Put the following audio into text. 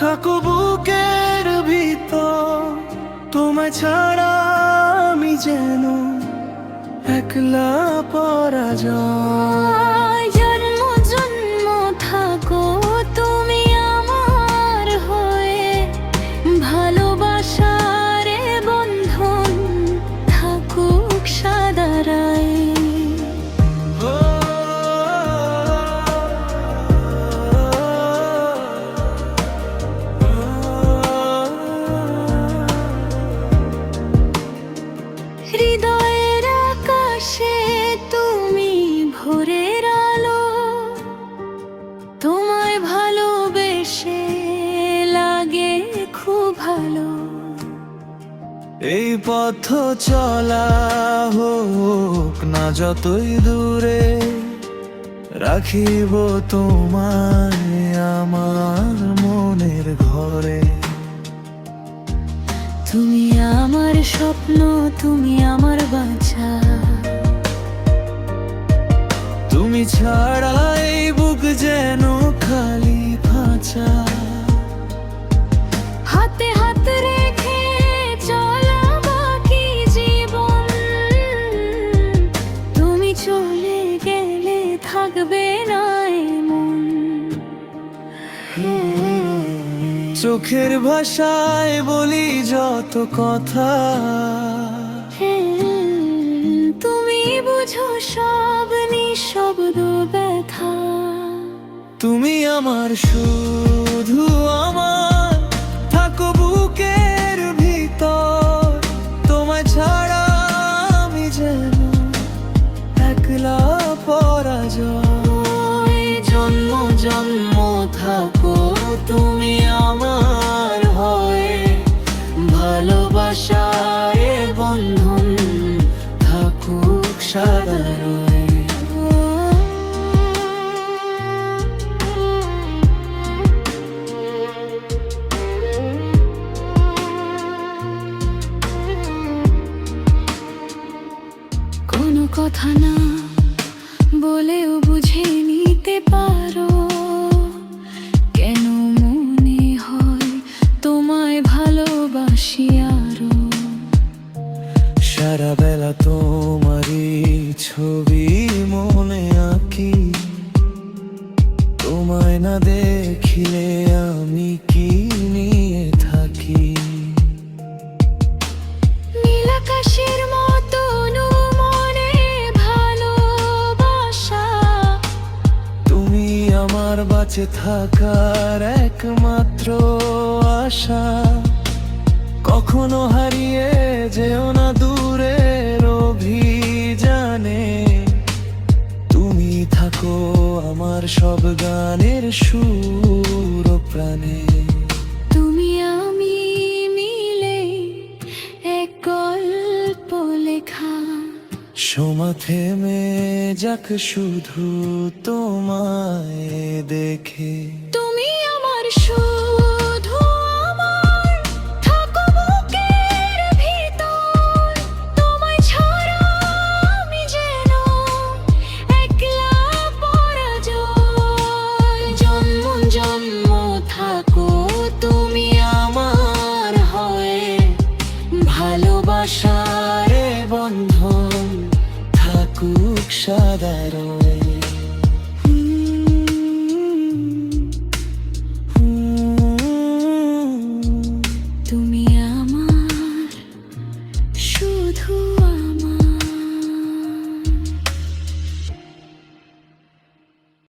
থাকো বুকের ভিতর, তোমায় ছাড়া আমি যেন একলা পরাজয়। জন্ম জন্ম থাকো তুমি আমার হয়ে, ভালোবাসার বন্ধন থাকুক সাদারায়। হৃদয়ের আকাশে তুমি ভোরের আলো, তোমায় ভালোবেসে লাগে খুব ভালো। এই পথ চলা হোক না যতই দূরে, রাখিব তোমায় আমার মনের ঘরে। তুমি আমার স্বপ্ন, তুমি আমার বাঁচা, তুমি ছাড়া এই বুক যেন খালি ফাঁচা। হাতে হাত রেখে চলা বাকি জীবন, তুমি চলে গেলে থাকবে না মন। চোখের ভাষায় বলি যত কথা, তুমি বুঝো সব নিঃশব্দ ব্যথা। তুমি আমার শুধু আমার, থাকো বুকের ভিতর, তোমায় ছাড়া আমি যেন একলা পরাজয়। জন্ম জন্ম থাকো তুমি আমার হয়ে, ভালোবাসার বন্ধন থাকুক সাদারায়। কোনো কথা না বলেও বুঝে নিতে পারো, কেন মনে হয় তোমায় ভালোবাসি আরো। সারা বেলা তোমারই ছবি মনে আঁকি, তোমায় না দেখিলে আমি কি নিয়ে থাকি। নীল আকাশের মতন মনে ভালোবাসা, তুমি আমার বাঁচে থাকার একমাত্র আশা। কখনো হারিয়ে যেও না দূরের অভিযানে, তুমি থাকো আমার সব গানের সুর ও প্রাণে। তুমি আমি মিলে এক গল্প লেখা, সময় থেমে যাক শুধু তোমায় দেখে। তুমি আমার শুধু আমার, থাকো বুকের ভিতর, তোমায় ছাড়া আমি যেন একলা পরাজয়। জন্ম জন্ম থাকো তুমি আমার হয়ে, ভালোবাসার বন্ধন থাকুক সাদারায়।